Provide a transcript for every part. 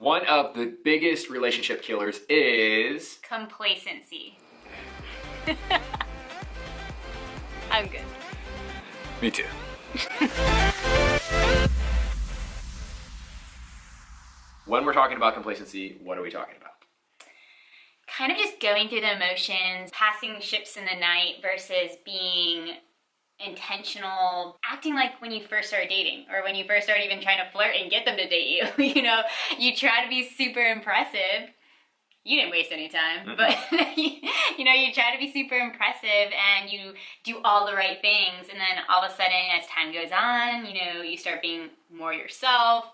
One of the biggest relationship killers is complacency. I'm good. me too. When we're talking about complacency, what are we talking about? Kind of just going through the emotions, passing ships in the night versus being intentional, acting like when you first started dating or when you first started even trying to flirt and get them to date you. You try to be super impressive. You didn't waste any time, but you try to be super impressive and you do all the right things, and then all of a sudden as time goes on, you start being more yourself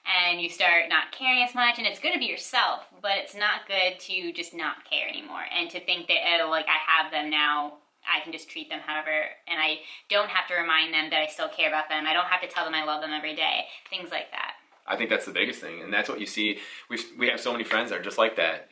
and you start not caring as much. And it's good to be yourself, but it's not good to just not care anymore and to think that, I have them now, I can just treat them however, and I don't have to remind them that I still care about them. I don't have to tell them I love them every day, things like that. I think that's the biggest thing, and that's what you see. We have so many friends that are just like that.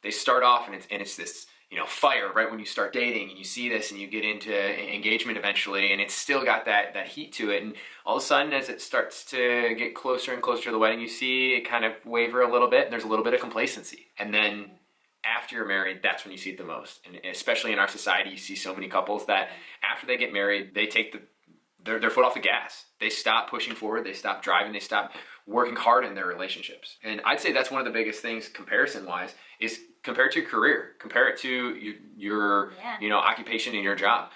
They start off and it's this fire right when you start dating, and you see this and you get into engagement eventually, and it's still got that heat to it. And all of a sudden, as it starts to get closer and closer to the wedding, you see it kind of waver a little bit, and there's a little bit of complacency. And then after you're married, that's when you see it the most. And especially in our society, you see so many couples that after they get married, they take their foot off the gas. They stop pushing forward, they stop driving, they stop working hard in their relationships. And I'd say that's one of the biggest things comparison-wise is compare it to your career, compare it to your occupation and your job.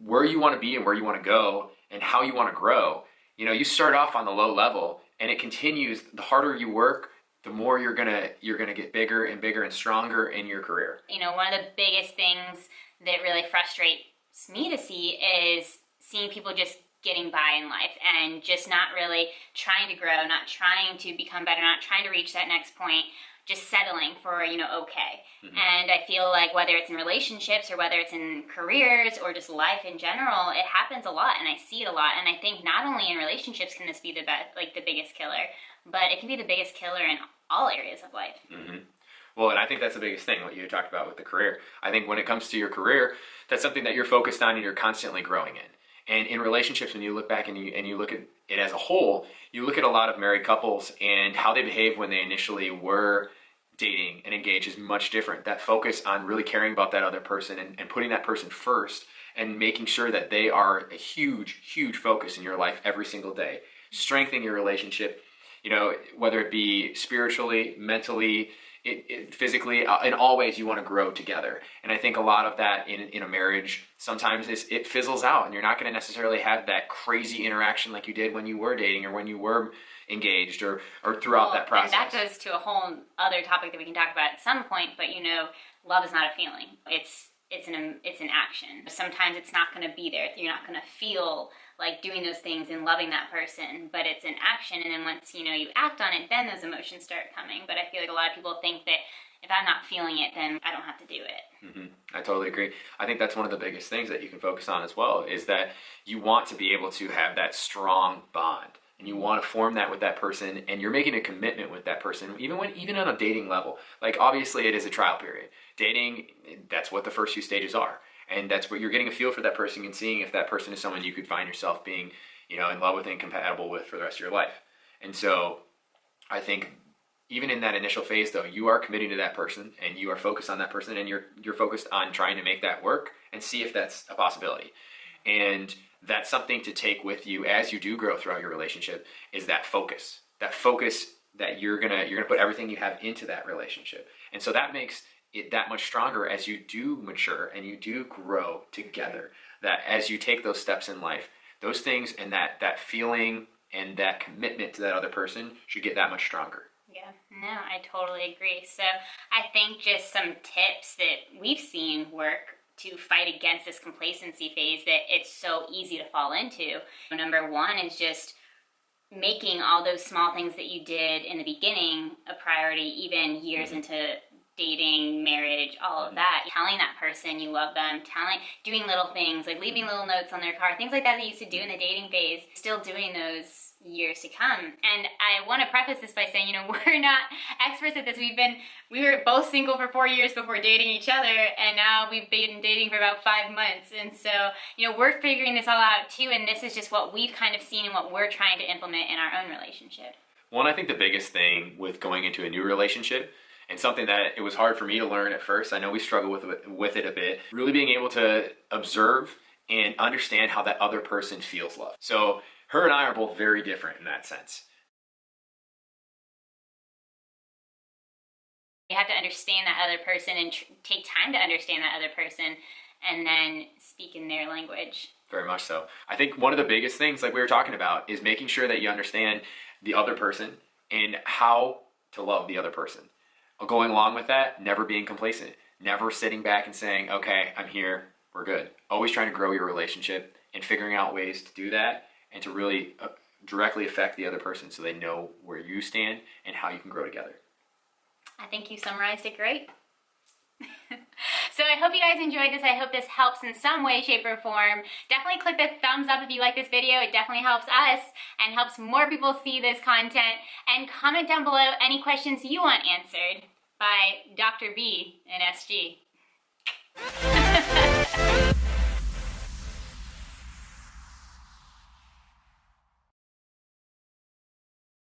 Where you want to be and where you want to go and how you want to grow. You start off on the low level and it continues. The harder you work, the more you're gonna get bigger and bigger and stronger in your career. One of the biggest things that really frustrates me to see is seeing people just getting by in life and just not really trying to grow, not trying to become better, not trying to reach that next point, just settling for, okay. Mm-hmm. And I feel like whether it's in relationships or whether it's in careers or just life in general, it happens a lot and I see it a lot. And I think not only in relationships can this be the biggest killer, but it can be the biggest killer in all areas of life. Mm-hmm. Well, and I think that's the biggest thing, what you talked about with the career. I think when it comes to your career, that's something that you're focused on and you're constantly growing in. And in relationships, when you look back and you look at it as a whole, you look at a lot of married couples and how they behave when they initially were dating and engaged is much different. That focus on really caring about that other person and putting that person first and making sure that they are a huge, huge focus in your life every single day. Strengthening your relationship, whether it be spiritually, mentally, physically, in all ways you want to grow together. And I think a lot of that in a marriage sometimes it fizzles out and you're not going to necessarily have that crazy interaction like you did when you were dating or when you were engaged or throughout that process. And that goes to a whole other topic that we can talk about at some point, but love is not a feeling. It's an action. Sometimes it's not going to be there. You're not going to feel like doing those things and loving that person, but it's an action. And then once you act on it, then those emotions start coming. But I feel like a lot of people think that if I'm not feeling it, then I don't have to do it. Mm-hmm. I totally agree. I think that's one of the biggest things that you can focus on as well, is that you want to be able to have that strong bond. And you want to form that with that person, and you're making a commitment with that person, even on a dating level. Like, obviously, it is a trial period. Dating, that's what the first few stages are. And that's what you're getting a feel for that person and seeing if that person is someone you could find yourself being, in love with and compatible with for the rest of your life. And so I think even in that initial phase, though, you are committing to that person and you are focused on that person and you're focused on trying to make that work and see if that's a possibility. And that's something to take with you as you do grow throughout your relationship, is that focus that you're gonna put everything you have into that relationship. And so that makes it that much stronger as you do mature and you do grow together, that as you take those steps in life, those things and that feeling and that commitment to that other person should get that much stronger. Yeah, no, I totally agree. So I think just some tips that we've seen work to fight against this complacency phase that it's so easy to fall into. Number one is just making all those small things that you did in the beginning a priority, even years into dating, marriage, all of that. Telling that person you love them, doing little things like leaving little notes on their car, things like that you used to do in the dating phase, still doing those years to come. And I want to preface this by saying, we're not experts at this. We were both single for 4 years before dating each other, and now we've been dating for about 5 months. And so, we're figuring this all out too, and this is just what we've kind of seen and what we're trying to implement in our own relationship. One, I think the biggest thing with going into a new relationship, and something that it was hard for me to learn at first, I know we struggle with it a bit, really being able to observe and understand how that other person feels love. So her and I are both very different in that sense. You have to understand that other person and take time to understand that other person and then speak in their language. Very much so. I think one of the biggest things, like we were talking about, is making sure that you understand the other person and how to love the other person. Going along with that, never being complacent, never sitting back and saying, okay, I'm here, we're good. Always trying to grow your relationship and figuring out ways to do that and to really directly affect the other person so they know where you stand and how you can grow together. I think you summarized it great. So I hope you guys enjoyed this. I hope this helps in some way, shape, or form. Definitely click the thumbs up if you like this video. It definitely helps us and helps more people see this content. And comment down below any questions you want answered by Dr. B and SG.